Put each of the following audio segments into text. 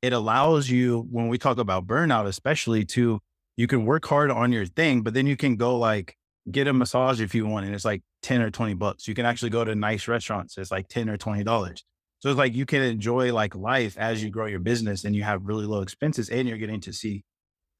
it allows you, when we talk about burnout, especially to, you can work hard on your thing, but then you can go like get a massage if you want. And it's like 10 or $20. You can actually go to nice restaurants. It's like 10 or $20. So it's like you can enjoy like life as you grow your business and you have really low expenses and you're getting to see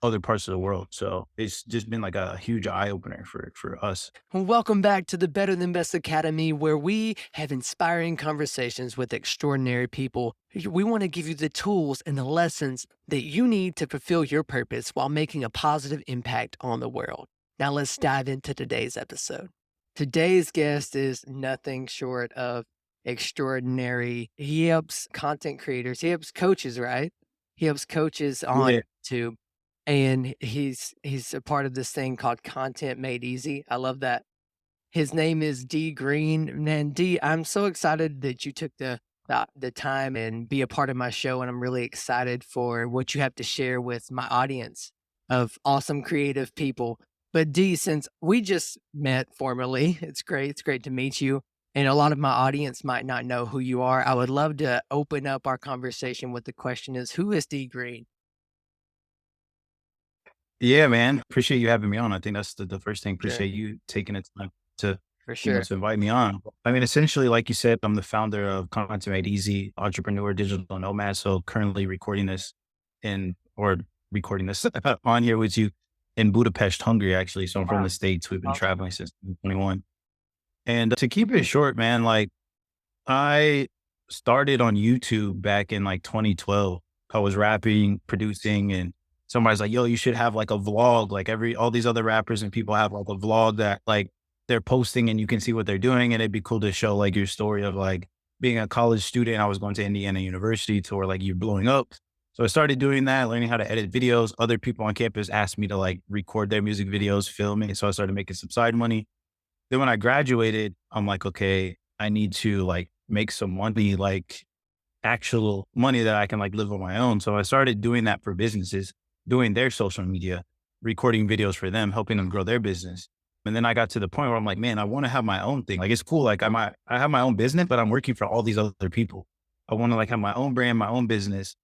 other parts of the world. So it's just been like a huge eye opener for us. Welcome back to the Better Than Best Academy, where we have inspiring conversations with extraordinary people. We want to give you the tools and the lessons that you need to fulfill your purpose while making a positive impact on the world. Now, let's dive into today's episode. Today's guest is nothing short of extraordinary. He helps content creators, he helps coaches, right? He helps coaches on Yeah. YouTube, and he's a part of this thing called Content Made Easy. I love that. His name is D Green. Man, D, I'm so excited that you took the time and be a part of my show, and I'm really excited for what you have to share with my audience of awesome creative people. But D, since we just met formally, it's great. It's great to meet you. And a lot of my audience might not know who you are. I would love to open up our conversation with the question is, who is D Green? Yeah, man. Appreciate you having me on. I think that's the first thing. Sure. Appreciate you taking the time to, For sure. to invite me on. I mean, essentially, like you said, I'm the founder of Content Made Easy, entrepreneur, digital nomad. So currently recording this on here with you in Budapest, Hungary, actually. So I'm from Wow. the States. We've been Awesome. traveling since 2021. And to keep it short, man, like I started on YouTube back in like 2012. I was rapping, producing, and somebody's like, yo, you should have like a vlog. Like all these other rappers and people have like a vlog that like they're posting and you can see what they're doing. And it'd be cool to show like your story of like being a college student. I was going to Indiana University to where like you're blowing up. So I started doing that, learning how to edit videos. Other people on campus asked me to like record their music videos, film it. So I started making some side money. Then when I graduated, I'm like, okay, I need to like make some money, like actual money that I can like live on my own. So I started doing that for businesses, doing their social media, recording videos for them, helping them grow their business. And then I got to the point where I'm like, man, I want to have my own thing. Like it's cool. Like I have my own business, but I'm working for all these other people. I want to like have my own brand, my own business.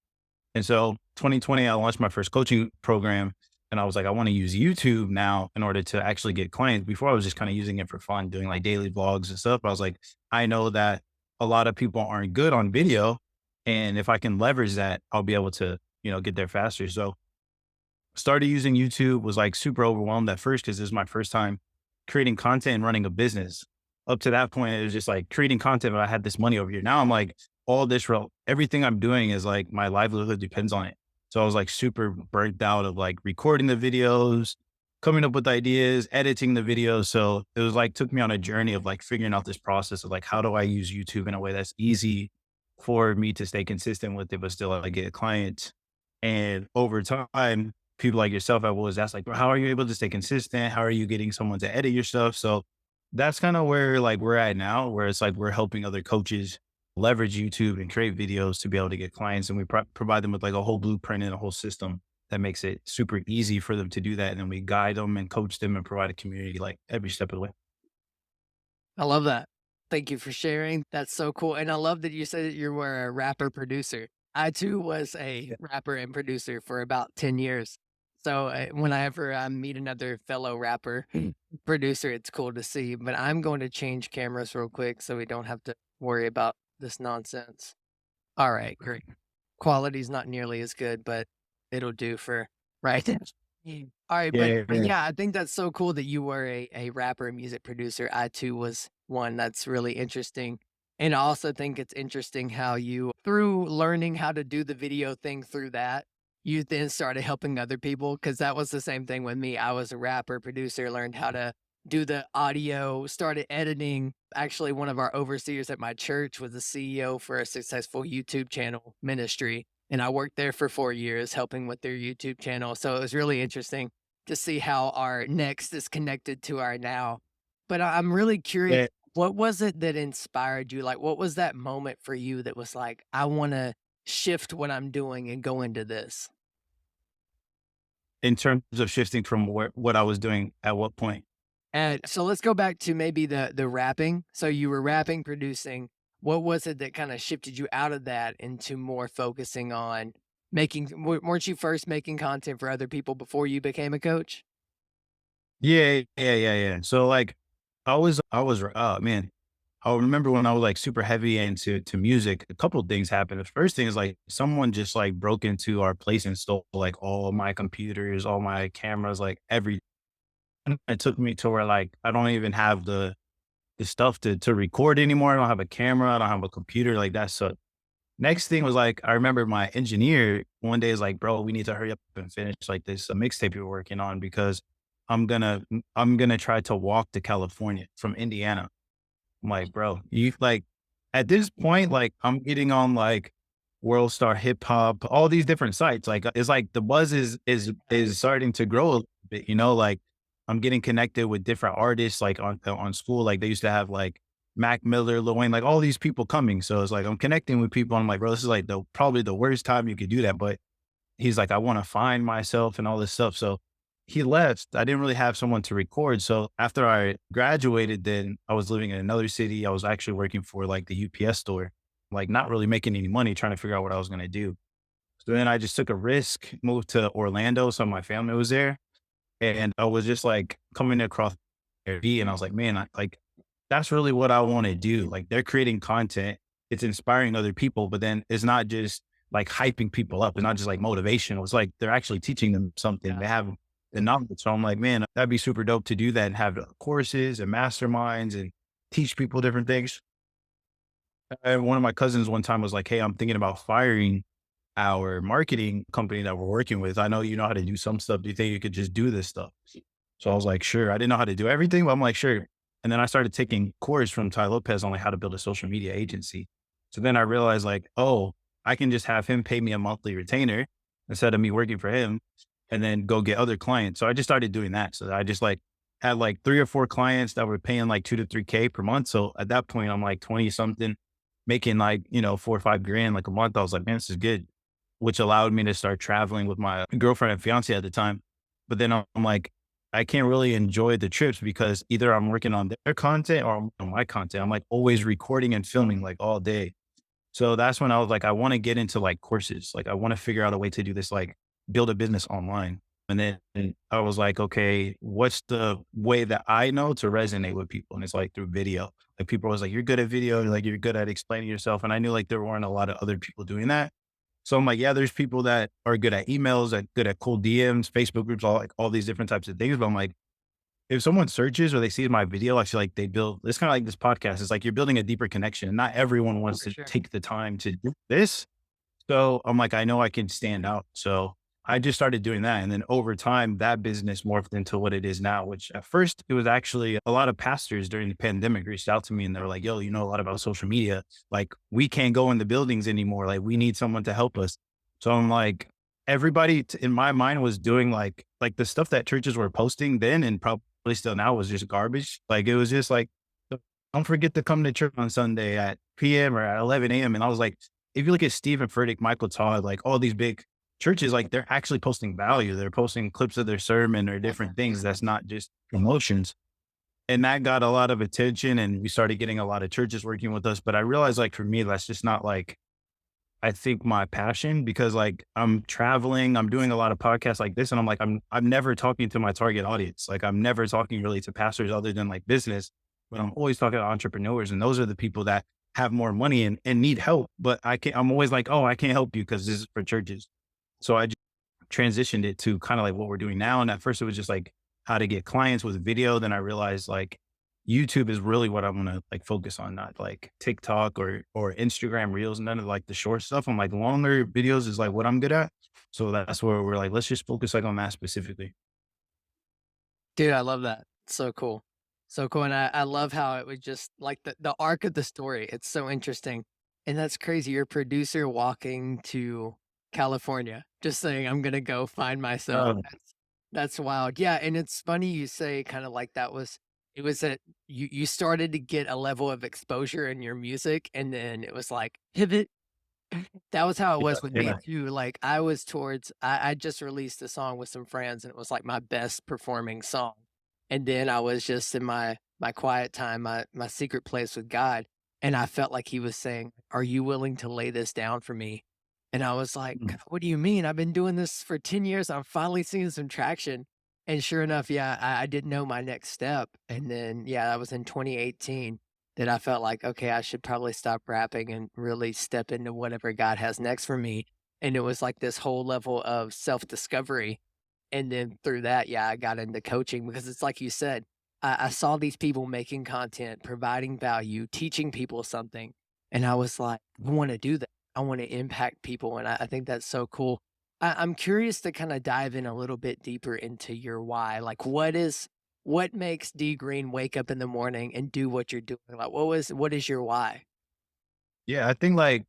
And so 2020, I launched my first coaching program and I was like, I want to use YouTube now in order to actually get clients. Before I was just kind of using it for fun, doing like daily vlogs and stuff. But I was like, I know that a lot of people aren't good on video. And if I can leverage that, I'll be able to, get there faster. So started using YouTube, was like super overwhelmed at first because this is my first time creating content and running a business. Up to that point, it was just like creating content, but I had this money over here. Now I'm like, everything I'm doing is like my livelihood depends on it. So I was like super burnt out of like recording the videos, coming up with ideas, editing the videos. So it was like took me on a journey of like figuring out this process of like, how do I use YouTube in a way that's easy for me to stay consistent with it, but still like get clients. And over time, people like yourself, I was asked like, how are you able to stay consistent? How are you getting someone to edit your stuff? So that's kind of where like we're at now, where it's like we're helping other coaches leverage YouTube and create videos to be able to get clients. And we provide them with like a whole blueprint and a whole system that makes it super easy for them to do that. And then we guide them and coach them and provide a community like every step of the way. I love that. Thank you for sharing. That's so cool. And I love that you said that you were a rapper producer. I too was a Yeah. rapper and producer for about 10 years. So whenever I meet another fellow rapper producer, it's cool to see. But I'm going to change cameras real quick so we don't have to worry about this nonsense. All right, great. Quality's not nearly as good, but it'll do for right. All right, but Yeah. Yeah. yeah, I think that's so cool that you were a rapper and music producer. I too was one. That's really interesting. And I also think it's interesting how you, through learning how to do the video thing through that, you then started helping other people. Cause that was the same thing with me. I was a rapper, producer, learned how to do the audio, started editing. Actually, one of our overseers at my church was the CEO for a successful YouTube channel ministry. And I worked there for 4 years helping with their YouTube channel. So it was really interesting to see how our next is connected to our now. But I'm really curious, Yeah. what was it that inspired you? Like, what was that moment for you that was like, I want to shift what I'm doing and go into this? In terms of shifting from what I was doing at what point. And so let's go back to maybe the rapping. So you were rapping, producing. What was it that kind of shifted you out of that into more focusing on weren't you first making content for other people before you became a coach? Yeah. So like I was man, I remember when I was like super heavy into music, a couple of things happened. The first thing is like someone just like broke into our place and stole like all my computers, all my cameras, like every it took me to where like I don't even have the stuff to record anymore. I don't have a camera, I don't have a computer, like that. So next thing was like I remember my engineer one day is like, bro, we need to hurry up and finish like this mixtape you're working on because I'm gonna try to walk to California from Indiana. I'm like, bro, you like at this point, like I'm getting on like World Star Hip Hop, all these different sites. Like it's like the buzz is starting to grow a little bit, you know, like I'm getting connected with different artists like on school. Like they used to have like Mac Miller, Lil Wayne, like all these people coming. So it's like I'm connecting with people. And I'm like, bro, this is like the probably the worst time you could do that. But he's like, I want to find myself and all this stuff. So he left. I didn't really have someone to record. So after I graduated, then I was living in another city. I was actually working for like the UPS store, like not really making any money, trying to figure out what I was going to do. So then I just took a risk, moved to Orlando. So my family was there. And I was just like coming across Airbnb and I was like, man, like that's really what I want to do. Like they're creating content, it's inspiring other people, but then it's not just like hyping people up. It's not just like motivational. It's like they're actually teaching them something. Yeah. They have the knowledge. So I'm like, man, that'd be super dope to do that and have courses and masterminds and teach people different things. And one of my cousins one time was like, hey, I'm thinking about firing our marketing company that we're working with. I know you know how to do some stuff. Do you think you could just do this stuff? So I was like, sure. I didn't know how to do everything, but I'm like, sure. And then I started taking course from Ty Lopez on like how to build a social media agency. So then I realized like, oh, I can just have him pay me a monthly retainer instead of me working for him and then go get other clients. So I just started doing that. So I just like had like 3 or 4 clients that were paying like 2 to 3K per month. So at that point, I'm like 20 something, making like, 4 or 5 grand like a month. I was like, man, this is good, which allowed me to start traveling with my girlfriend and fiance at the time. But then I'm like, I can't really enjoy the trips because either I'm working on their content or on my content. I'm like always recording and filming like all day. So that's when I was like, I want to get into like courses. Like I want to figure out a way to do this, like build a business online. And then I was like, okay, what's the way that I know to resonate with people? And it's like through video. Like people was like, you're good at video, like you're good at explaining yourself. And I knew like there weren't a lot of other people doing that. So I'm like, yeah, there's people that are good at emails, that good at cold DMs, Facebook groups, all these different types of things. But I'm like, if someone searches or they see my video, I feel like they build it's kind of like this podcast. It's like you're building a deeper connection. Not everyone wants For to sure. take the time to do this. So I'm like, I know I can stand out. So I just started doing that. And then over time, that business morphed into what it is now, which at first it was actually a lot of pastors during the pandemic reached out to me and they were like, yo, you know a lot about social media. Like we can't go in the buildings anymore. Like we need someone to help us. So I'm like, everybody in my mind was doing like the stuff that churches were posting then and probably still now was just garbage. Like it was just like, don't forget to come to church on Sunday at PM or at 11 a.m. And I was like, if you look at Stephen Furtick, Michael Todd, like all these big churches, like they're actually posting value. They're posting clips of their sermon or different things. That's not just promotions. And that got a lot of attention and we started getting a lot of churches working with us. But I realized like for me, that's just not like, I think my passion because like I'm traveling, I'm doing a lot of podcasts like this. And I'm like, I'm never talking to my target audience. Like I'm never talking really to pastors other than like business, but I'm always talking to entrepreneurs. And those are the people that have more money and need help. But I'm always like, oh, I can't help you because this is for churches. So I transitioned it to kind of like what we're doing now. And at first it was just like how to get clients with video. Then I realized like YouTube is really what I'm gonna like focus on, not like TikTok or Instagram reels, none of like the short stuff. I'm like longer videos is like what I'm good at. So that's where we're like, let's just focus like on that specifically. Dude, I love that. So cool. So cool. And I love how it was just like the arc of the story. It's so interesting. And that's crazy. You're a producer walking to California, just saying, I'm gonna go find myself. Um, That's wild. Yeah. And it's funny you say kind of like that was it was that you started to get a level of exposure in your music and then it was like pivot. That was how it yeah, was with me yeah. too, like, I just released a song with some friends, and it was, like, my best performing song, and then I was just in my quiet time, my secret place with God, and I felt like he was saying, "Are you willing to lay this down for me?" And I was like, Mm. "What do you mean? I've been doing this for 10 years. I'm finally seeing some traction." And sure enough, yeah, I didn't know my next step. And then, yeah, that was in 2018 that I felt like, okay, I should probably stop rapping and really step into whatever God has next for me. And it was like this whole level of self discovery. And then through that, yeah, I got into coaching because it's like you said, I saw these people making content, providing value, teaching people something. And I was like, I want to do that. I want to impact people. And I think that's so cool. I'm curious to kind of dive in a little bit deeper into your why. Like, what makes D Green wake up in the morning and do what you're doing? Like, what is your why? Yeah, I think like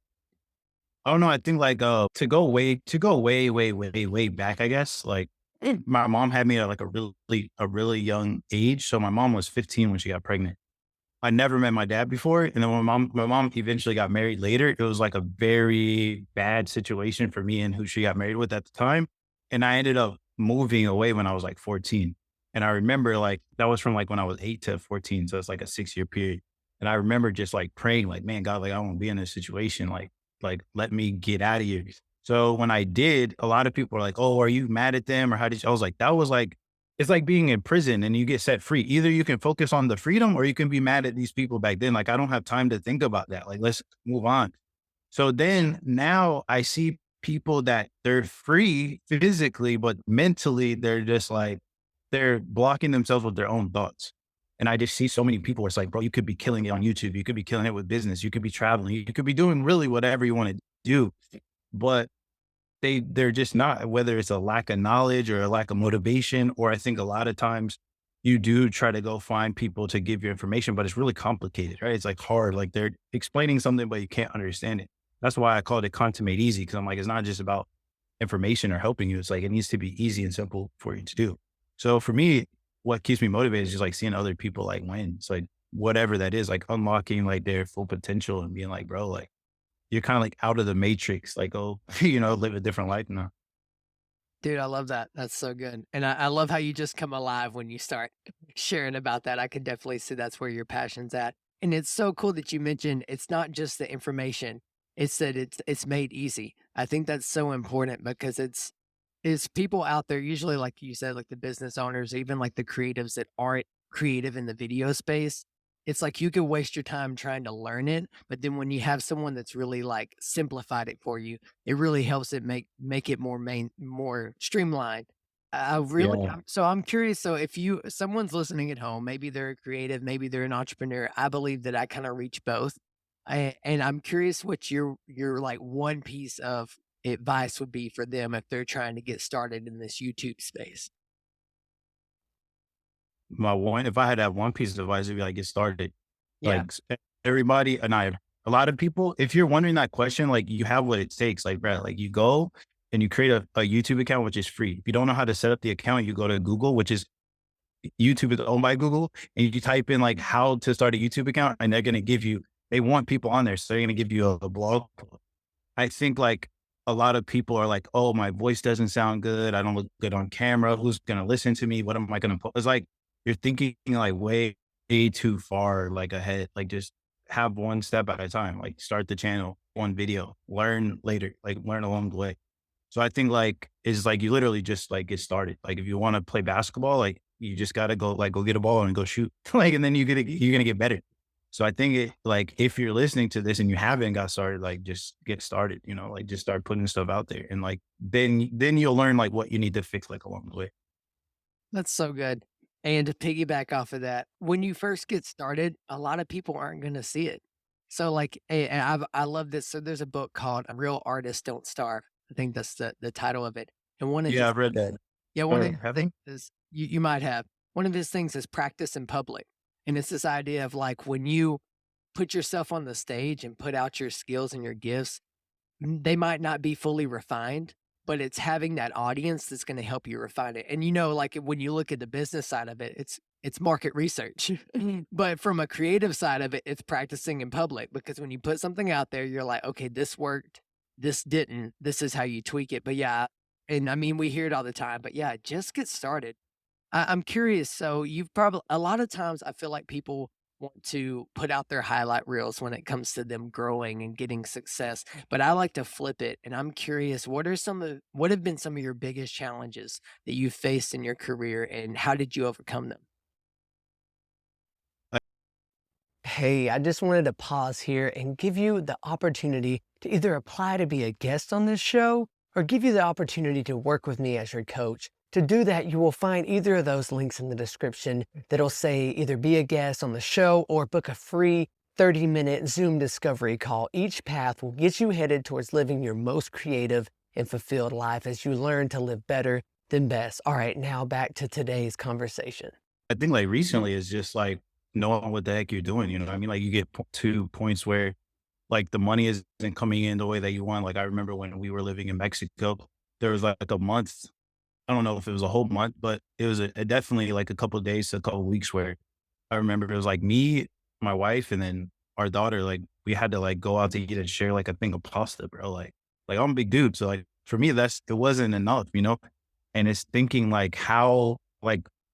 I don't know. I think like to go way back. I guess like my mom had me at like a really young age. So my mom was 15 when she got pregnant. I never met my dad before, and then when my mom eventually got married later, it was like a very bad situation for me and who she got married with at the time, and I ended up moving away when I was like 14, and I remember like that was from like when I was 8 to 14, so it's like a 6-year period, and I remember just like praying like, "Man, God, like I won't be in this situation, like let me get out of here." So when I did, a lot of people were like, "Oh, are you mad at them or how did you?" I was like, "That was like it's like being in prison and you get set free. Either you can focus on the freedom or you can be mad at these people back then. Like, I don't have time to think about that. Like, let's move on." So then now I see people that they're free physically, but mentally they're just like, they're blocking themselves with their own thoughts. And I just see so many people where it's like, bro, you could be killing it on YouTube. You could be killing it with business. You could be traveling. You could be doing really whatever you want to do. But they're just not, whether it's a lack of knowledge or a lack of motivation, or I think a lot of times you do try to go find people to give you information, but it's really complicated, right? It's like hard, like they're explaining something, but you can't understand it. That's why I called it content made easy. Cause I'm like, it's not just about information or helping you. It's like, it needs to be easy and simple for you to do. So for me, what keeps me motivated is just like seeing other people like win. It's like, whatever that is, like unlocking like their full potential and being like, bro, like, you're kind of like out of the matrix, like, oh, live a different life now. Dude, I love that. That's so good. And I love how you just come alive when you start sharing about that. I can definitely see that's where your passion's at. And it's so cool that you mentioned it's not just the information, it's that it's made easy. I think that's so important because it's people out there, usually like you said, like the business owners, even like the creatives that aren't creative in the video space. It's like you could waste your time trying to learn it, but then when you have someone that's really like simplified it for you, it really helps it make it more streamlined. I really Yeah. so I'm curious. So if someone's listening at home, maybe they're a creative, maybe they're an entrepreneur. I believe that I kind of reach both. And I'm curious what your like one piece of advice would be for them if they're trying to get started in this YouTube space. My one, if I had to have one piece of advice, it'd be like, get started. Yeah. Like everybody, and a lot of people, if you're wondering that question, like you have what it takes. Like, Brad, like you go and you create a YouTube account, which is free. If you don't know how to set up the account, you go to Google, which is YouTube is owned by Google, and you type in like how to start a YouTube account, and they're going to give you, they want people on there. So they're going to give you a blog. I think like a lot of people are like, "Oh, my voice doesn't sound good. I don't look good on camera. Who's gonna listen to me? What am I gonna put?" It's like you're thinking like way too far like ahead. Like just have one step at a time. Like start the channel, one video, learn later, like learn along the way. So I think like it's like you literally just like get started. Like if you want to play basketball, like you just gotta go get a ball and go shoot. Like and then you're gonna get better. So I think it like if you're listening to this and you haven't got started, like just get started, like just start putting stuff out there. And like then you'll learn like what you need to fix like along the way. That's so good. And to piggyback off of that, when you first get started, a lot of people aren't going to see it. So like, and I love this. So there's a book called "Real Artists Don't Starve." I think that's the title of it. And one of Yeah, his I've read that. yeah, one of Or his have things you? is you might have one of his things is practice in public, and it's this idea of like when you put yourself on the stage and put out your skills and your gifts, they might not be fully refined, but it's having that audience that's gonna help you refine it. And, like, when you look at the business side of it, it's market research. But from a creative side of it, it's practicing in public because when you put something out there, you're like, "Okay, this worked, this didn't, this is how you tweak it." But yeah, and I mean, we hear it all the time, but yeah, just get started. I'm curious, so you've probably a lot of times I feel like people want to put out their highlight reels when it comes to them growing and getting success. But I like to flip it, and I'm curious, what have been some of your biggest challenges that you faced in your career, and how did you overcome them? Hey, I just wanted to pause here and give you the opportunity to either apply to be a guest on this show or give you the opportunity to work with me as your coach. To do that, you will find either of those links in the description that'll say either be a guest on the show or book a free 30-minute Zoom discovery call. Each path will get you headed towards living your most creative and fulfilled life as you learn to live better than best. All right, now back to today's conversation. I think like recently is just like knowing what the heck you're doing. You know what I mean? Like you get to points where like the money isn't coming in the way that you want. Like I remember when we were living in Mexico, there was like a month. I don't know if it was a whole month, but it was a definitely like a couple of days to a couple of weeks where I remember it was like me, my wife, and then our daughter. Like we had to like go out to eat and share like a thing of pasta, bro. Like I'm a big dude, so like for me, it wasn't enough, you know. And it's thinking like how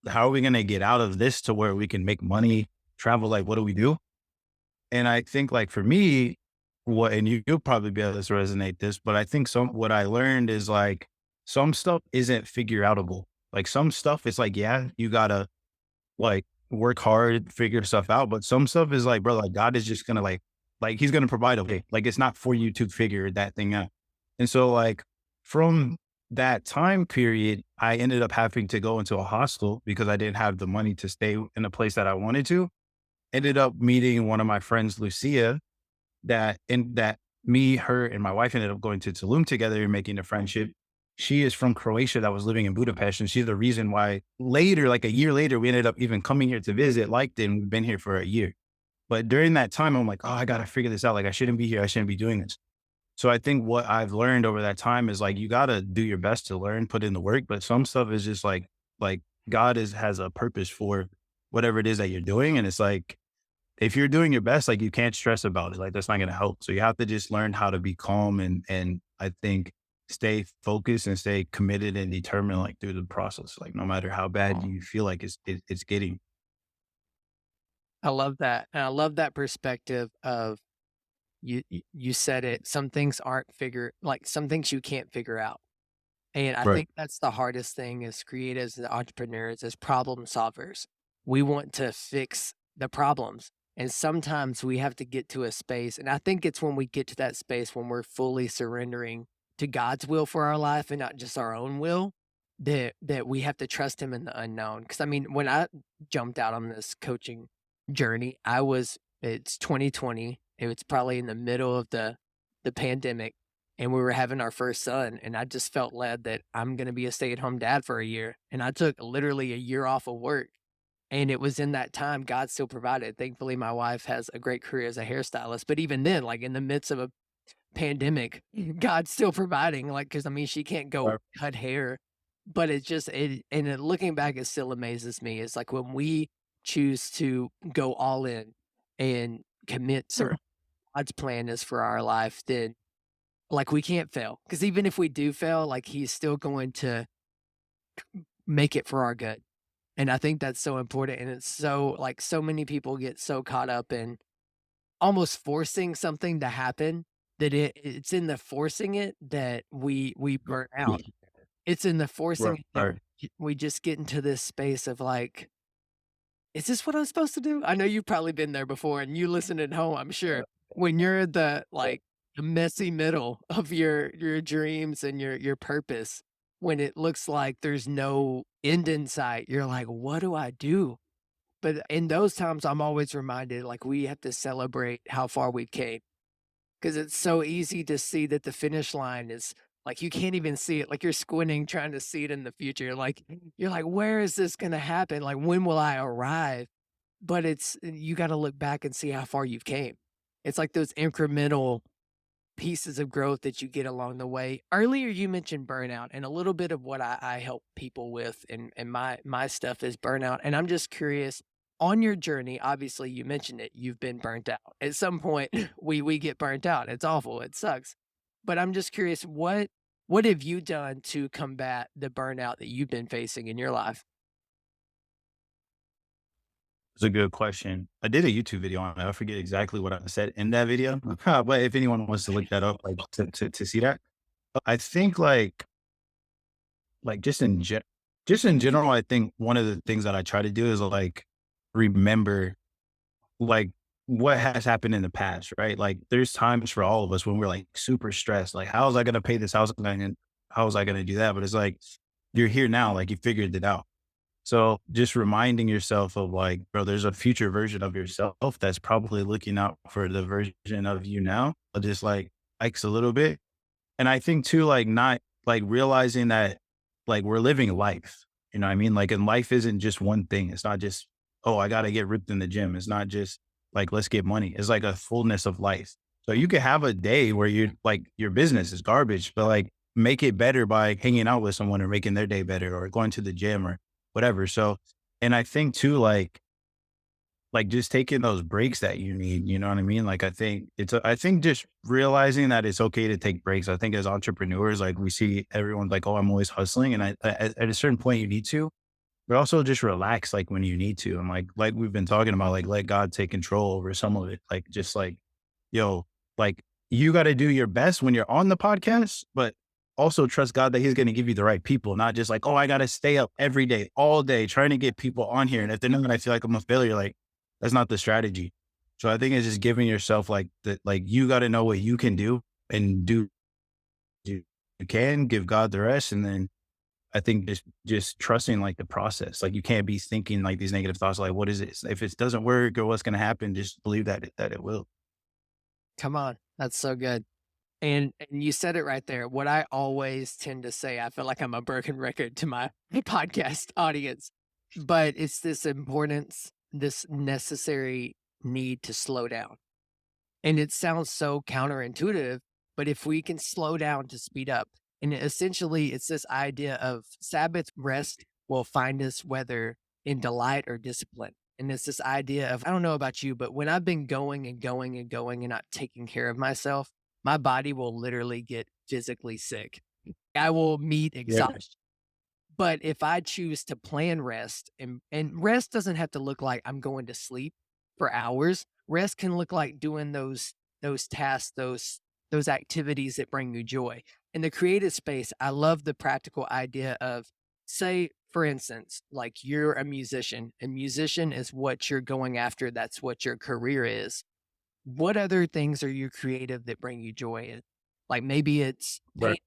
are we gonna get out of this to where we can make money, travel? Like what do we do? And I think like for me, and you'll probably be able to resonate this, but I think what I learned is like some stuff isn't figure outable. Like some stuff, it's like, yeah, you gotta like work hard, figure stuff out. But some stuff is like, bro, like God is just gonna like he's gonna provide a way. Like it's not for you to figure that thing out. And so like from that time period, I ended up having to go into a hostel because I didn't have the money to stay in a place that I wanted to. Ended up meeting one of my friends, Lucia, that me, her, and my wife ended up going to Tulum together and making a friendship. She is from Croatia that was living in Budapest, and she's the reason why later, like a year later, we ended up even coming here to visit, liked it, and we've been here for a year. But during that time, I'm like, oh, I gotta figure this out. Like I shouldn't be here. I shouldn't be doing this. So I think what I've learned over that time is like you gotta do your best to learn, put in the work, but some stuff is just like God has a purpose for whatever it is that you're doing. And it's like if you're doing your best, like you can't stress about it. Like that's not going to help. So you have to just learn how to be calm and I think stay focused and stay committed and determined like through the process. Like no matter how bad you feel like it's getting. I love that, and I love that perspective of you said it, some things aren't some things you can't figure out, and I Right. think that's the hardest thing as creatives, as entrepreneurs, as problem solvers. We want to fix the problems, and sometimes we have to get to a space, and I think it's when we get to that space when we're fully surrendering to God's will for our life and not just our own will, that we have to trust Him in the unknown. Because I mean, when I jumped out on this coaching journey, it's 2020. It was probably in the middle of the pandemic, and we were having our first son, and I just felt led that I'm gonna be a stay-at-home dad for a year, and I took literally a year off of work, and it was in that time God still provided. Thankfully, my wife has a great career as a hairstylist, but even then, like, in the midst of a pandemic, God's still providing, like, because I mean, she can't go Right. cut hair, but it's just looking back, it still amazes me. It's like when we choose to go all in and commit to Sure. God's plan is for our life, then, like, we can't fail. Because even if we do fail, like, He's still going to make it for our good, and I think that's so important, and it's so like, so many people get so caught up in almost forcing something to happen that it's in the forcing it that we burn out. It's in the forcing Right. it that Right. we just get into this space of like, "Is this what I'm supposed to do?" I know you've probably been there before, and you listen at home, I'm sure. When you're at the messy middle of your dreams and your purpose, when it looks like there's no end in sight, you're like, "What do I do?" But in those times, I'm always reminded, like, we have to celebrate how far we've came. 'Cause it's so easy to see that the finish line is like, you can't even see it, like, you're squinting trying to see it in the future, you're like, "Where is this gonna happen? Like, when will I arrive?" But you gotta look back and see how far you've came. It's like those incremental pieces of growth that you get along the way. Earlier, you mentioned burnout, and a little bit of what I help people with and my stuff is burnout, and I'm just curious, on your journey, obviously, you mentioned it, you've been burnt out. At some point, we get burnt out. It's awful, it sucks. But I'm just curious, what have you done to combat the burnout that you've been facing in your life? It's a good question. I did a YouTube video on it. I forget exactly what I said in that video, but if anyone wants to look that up, like to see that, I think like just in general, I think one of the things that I try to do is like remember like what has happened in the past, right? Like there's times for all of us when we're like super stressed, like how was I going to pay this house? How was I going to do that? But it's like you're here now, like you figured it out. So just reminding yourself of like, bro, there's a future version of yourself that's probably looking out for the version of you now, but just like X a little bit. And I think too, like not like realizing that like we're living life. You know what I mean? Like, and life isn't just one thing. It's not just, oh, I got to get ripped in the gym. It's not just like, let's get money. It's like a fullness of life. So you could have a day where you're like, your business is garbage, but like make it better by hanging out with someone or making their day better or going to the gym or whatever. So, and I think too, like just taking those breaks that you need, you know what I mean? Like I think just realizing that it's okay to take breaks. I think as entrepreneurs, like we see everyone's like, oh, I'm always hustling. And at a certain point you need to, but also just relax like when you need to. And like we've been talking about, like let God take control over some of it. Like just like, yo, like you got to do your best when you're on the podcast, but also trust God that He's going to give you the right people, not just like, oh, I got to stay up every day, all day, trying to get people on here. And if they're not, I feel like I'm a failure. Like that's not the strategy. So I think it's just giving yourself like that, like you got to know what you can do and do you can give God the rest. And then I think just trusting like the process. Like you can't be thinking like these negative thoughts, like, what is it? If it doesn't work or what's going to happen, just believe that it will. Come on. That's so good. And you said it right there. What I always tend to say, I feel like I'm a broken record to my podcast audience, but it's this importance, this necessary need to slow down. And it sounds so counterintuitive, but if we can slow down to speed up, and essentially it's this idea of Sabbath rest will find us whether in delight or discipline. And it's this idea of, I don't know about you, but when I've been going and going and going and not taking care of myself, my body will literally get physically sick. I will meet Yeah. exhaustion. But if I choose to plan rest, and rest doesn't have to look like I'm going to sleep for hours. Rest can look like doing those tasks, those activities that bring you joy. In the creative space, I love the practical idea of, say, for instance, like you're a musician, and musician is what you're going after, that's what your career is. What other things are you creative that bring you joy? Like maybe it's Right. paint,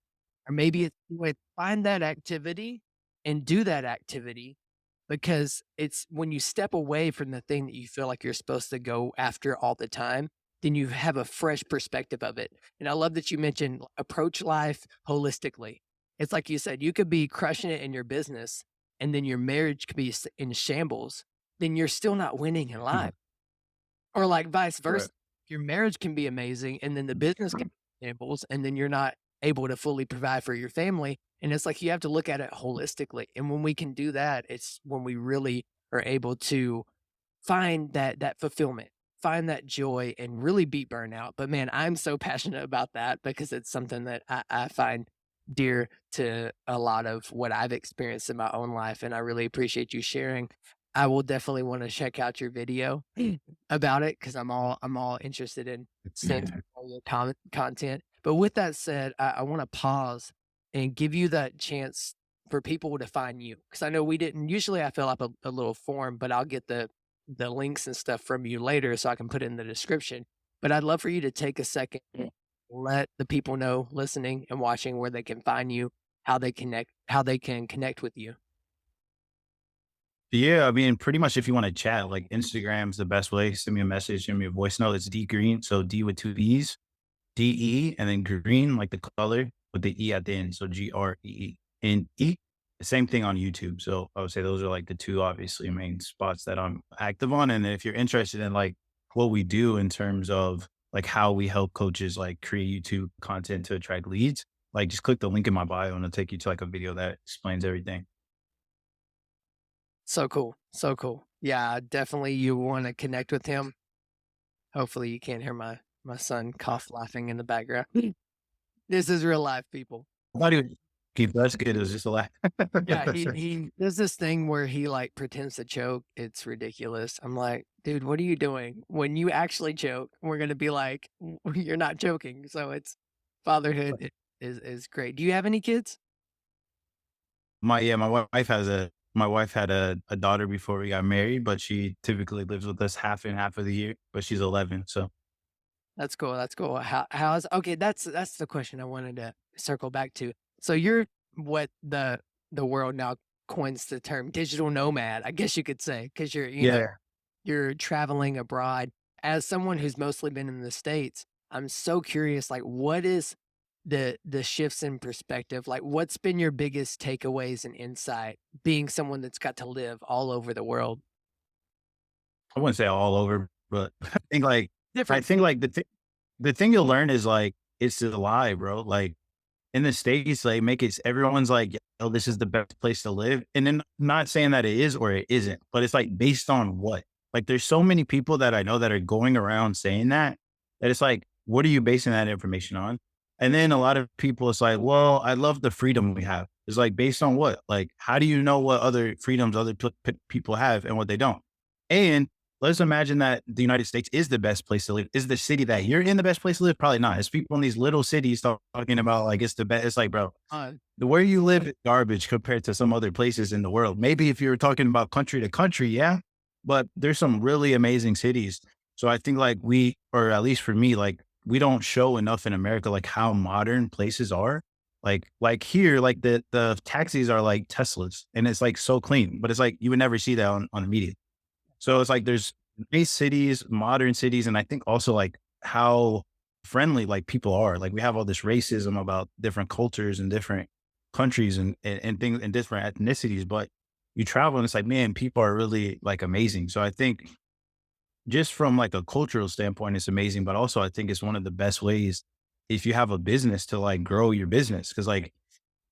or maybe it's find that activity and do that activity, because it's when you step away from the thing that you feel like you're supposed to go after all the time, then you have a fresh perspective of it. And I love that you mentioned approach life holistically. It's like you said, you could be crushing it in your business and then your marriage could be in shambles, then you're still not winning in life. Or like vice Right. versa. Your marriage can be amazing and then the business can be shambles, and then you're not able to fully provide for your family. And it's like you have to look at it holistically. And when we can do that, it's when we really are able to find that fulfillment, find that joy, and really beat burnout. But man, I'm so passionate about that because it's something that I find dear to a lot of what I've experienced in my own life. And I really appreciate you sharing. I will definitely want to check out your video about it because I'm all interested in seeing Yeah. all your content. But with that said, I want to pause and give you that chance for people to find you, because I know we didn't. Usually, I fill up a little form, but I'll get the links and stuff from you later so I can put it in the description. But I'd love for you to take a second, let the people know listening and watching where they can find you, how they can connect with you. Yeah, I mean, pretty much if you want to chat, like Instagram's the best way. Send me a message, send me a voice note. It's D Green. So D with two E's, DE, and then green, like the color with the E at the end. So GREE. And E, the same thing on YouTube. So I would say those are like the two obviously main spots that I'm active on. And if you're interested in like what we do in terms of like how we help coaches like create YouTube content to attract leads, like just click the link in my bio and it'll take you to like a video that explains everything. So cool. So cool. Yeah, definitely you want to connect with him. Hopefully you can't hear my son cough laughing in the background. This is real life, people. I thought he was Keep that's good. It was just a laugh. Yeah, he does this thing where he, like, pretends to choke, it's ridiculous. I'm like, "Dude, what are you doing? When you actually choke, we're gonna be like, you're not joking." So it's fatherhood is great. Do you have any kids? My wife had a daughter before we got married, but she typically lives with us half and half of the year, but she's 11. So That's cool, that's cool. How's okay, that's the question I wanted to circle back to. So you're what the world now coins the term digital nomad, I guess you could say, because yeah, you're traveling abroad. As someone who's mostly been in the States, I'm so curious, like, what is the shifts in perspective? Like, what's been your biggest takeaways and insight being someone that's got to live all over the world? I wouldn't say all over, but I Different think like the thing you'll learn is like it's a lie, bro. Like in the States, like make it everyone's like, oh, this is the best place to live. And then not saying that it is or it isn't, but it's like based on what? Like there's so many people that I know that are going around saying that it's like, what are you basing that information on? And then a lot of people, it's like, well, I love the freedom we have. It's like based on what? Like, how do you know what other freedoms other people have and what they don't? And let's imagine that the United States is the best place to live. Is the city that you're in the best place to live? Probably not. It's people in these little cities talking about like it's the best. It's like, bro, fun. the where you live is garbage compared to some other places in the world. Maybe if you're talking about country to country, yeah, but there's some really amazing cities. So I think like we, or at least for me, like we don't show enough in America, like how modern places are. Like here, like the taxis are like Teslas and it's like so clean, but it's like you would never see that on the media. So it's like there's nice cities, modern cities, and I think also like how friendly like people are. Like we have all this racism about different cultures and different countries and things and different ethnicities, but you travel and it's like, man, people are really like amazing. So I think just from like a cultural standpoint, it's amazing, but also I think it's one of the best ways if you have a business to like grow your business. Cause like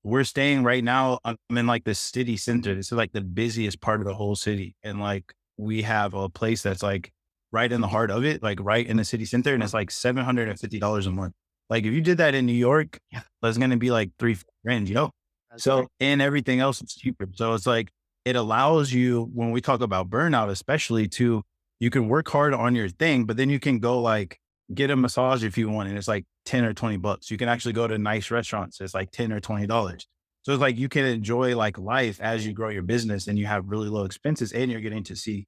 we're staying right now. I'm in like the city center. This is like the busiest part of the whole city. And like we have a place that's like right in the heart of it, like right in the city center. And it's like $750 a month. Like if you did that in New York, yeah, that's going to be like three grand, you know? That's great. So, and everything else is cheaper. So it's like, it allows you, when we talk about burnout, especially to, you can work hard on your thing, but then you can go like get a massage if you want. And it's like 10 or 20 bucks. You can actually go to nice restaurants. It's like 10 or $20. So it's like you can enjoy like life as you grow your business and you have really low expenses and you're getting to see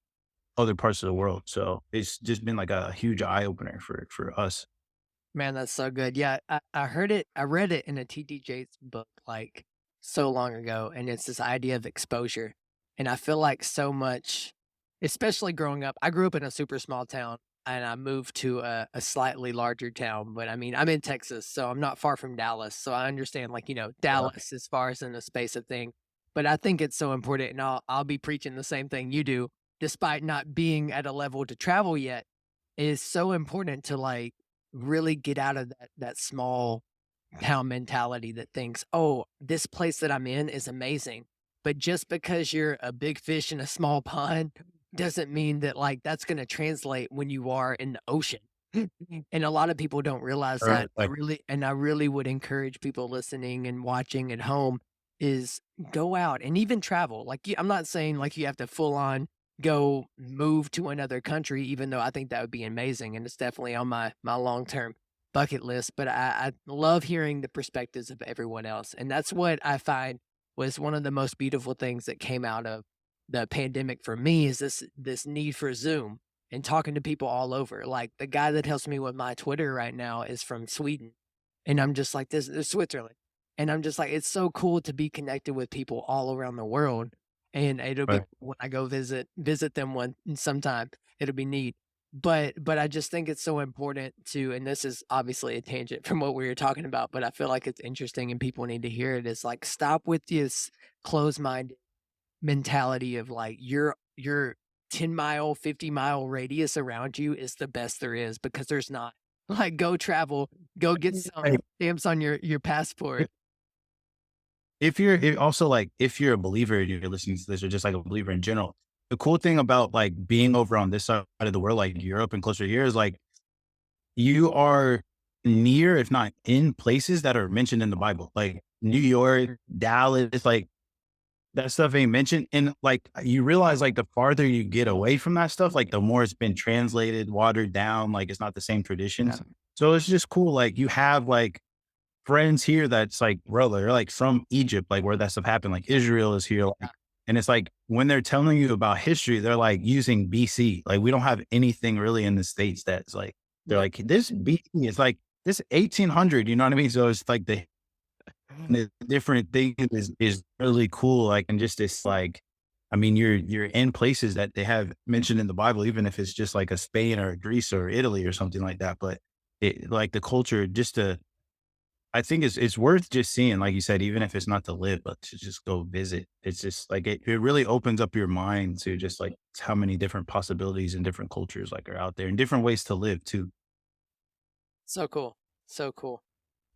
other parts of the world. So it's just been like a huge eye opener for us. Man, that's so good. Yeah, I heard it I read it in a TD Jakes book, like, so long ago, and it's this idea of exposure, and I feel like so much especially growing up I grew up in a super small town, and I moved to a slightly larger town, but, I mean, I'm in Texas, so I'm not far from Dallas, so I understand, like, Dallas as far as in the space of thing, but I think it's so important, and I'll be preaching the same thing you do, despite not being at a level to travel yet, it is so important to, like, really get out of that small town mentality that thinks, "Oh, this place that I'm in is amazing." But just because you're a big fish in a small pond doesn't mean that, like, that's gonna translate when you are in the ocean. And a lot of people don't realize Right. that. I really would encourage people listening and watching at home is go out and even travel. Like, I'm not saying, like, you have to full on go move to another country, even though I think that would be amazing, and it's definitely on my long-term bucket list, but I love hearing the perspectives of everyone else, and that's what I find was one of the most beautiful things that came out of the pandemic for me is this need for Zoom and talking to people all over. Like, the guy that helps me with my Twitter right now is from Sweden, and I'm just like, "This is Switzerland," and I'm just like, it's so cool to be connected with people all around the world, and it'll be Right. when I go visit them one sometime, it'll be neat. But I just think it's so important to and this is obviously a tangent from what we were talking about, but I feel like it's interesting and people need to hear it, is, like, stop with this closed-minded mentality of, like, your 10-mile, 50-mile radius around you is the best there is, because there's not. Like, go travel, go get some Right. stamps on your passport. Also like if you're a believer and you're listening to this or just like a believer in general, the cool thing about like being over on this side of the world, like Europe and closer here is like you are near, if not in places that are mentioned in the Bible. Like New York, Dallas, like that stuff ain't mentioned. And like you realize like the farther you get away from that stuff, like the more it's been translated, watered down, like it's not the same Yeah. traditions. So it's just cool. Like you have like friends here that's like, bro, they're like from Egypt, like where that stuff happened. Like Israel is here. Like, and it's like when they're telling you about history, they're like using BC. Like we don't have anything really in the States that's like, they're Yeah. like, this BC is like this 1800, you know what I mean? So it's like the different thing is really cool. Like, and just this like, I mean, you're in places that they have mentioned in the Bible, even if it's just like a Spain or Greece or Italy or something like that. But it like the culture, just to I think it's worth just seeing, like you said, even if it's not to live, but to just go visit. It's just like it really opens up your mind to just like how many different possibilities and different cultures like are out there and different ways to live too. So cool. So cool.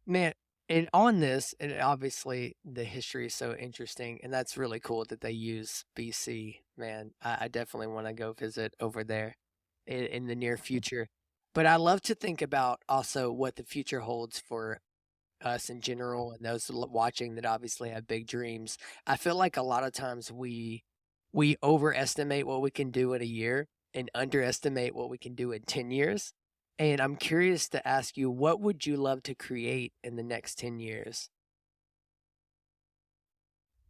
Man, and on this, and obviously the history is so interesting, and that's really cool that they use BC. Man, I definitely want to go visit over there in the near future. But I love to think about also what the future holds for us in general and those watching that obviously have big dreams. I feel like a lot of times we overestimate what we can do in a year and underestimate what we can do in 10 years. And I'm curious to ask you, what would you love to create in the next 10 years?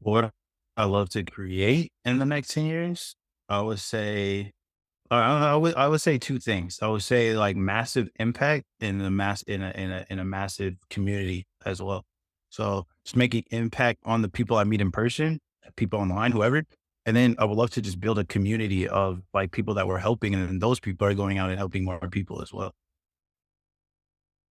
What I love to create in the next 10 years, I would say I would say 2 things. I would say, like, massive impact in a massive community as well. So, just making impact on the people I meet in person, people online, whoever, and then I would love to just build a community of, like, people that we're helping, and then those people are going out and helping more people as well.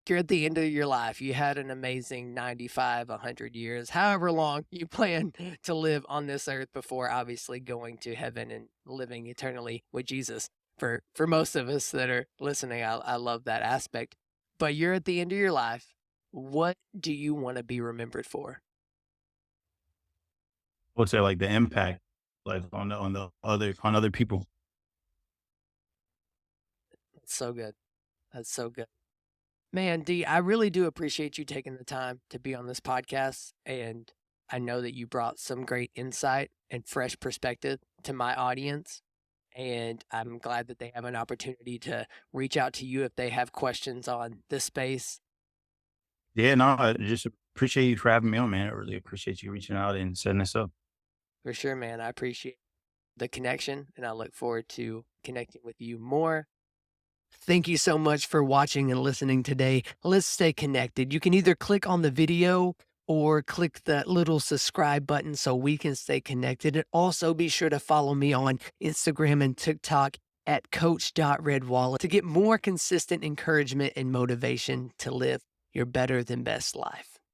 You're at the end of your life. You had an amazing 95, 100 years, however long you plan to live on this earth before obviously going to heaven and living eternally with Jesus. For most of us that are listening, I love that aspect. But you're at the end of your life. What do you want to be remembered for? I would say, like, the impact, like, on other people. That's so good. That's so good. Man, D, I really do appreciate you taking the time to be on this podcast. And I know that you brought some great insight and fresh perspective to my audience. And I'm glad that they have an opportunity to reach out to you if they have questions on this space. Yeah, no, I just appreciate you for having me on, man. I really appreciate you reaching out and setting this up. For sure, man. I appreciate the connection and I look forward to connecting with you more. Thank you so much for watching and listening today. Let's stay connected. You can either click on the video or click that little subscribe button so we can stay connected. And also be sure to follow me on Instagram and TikTok at coach.redwallace to get more consistent encouragement and motivation to live your better than best life.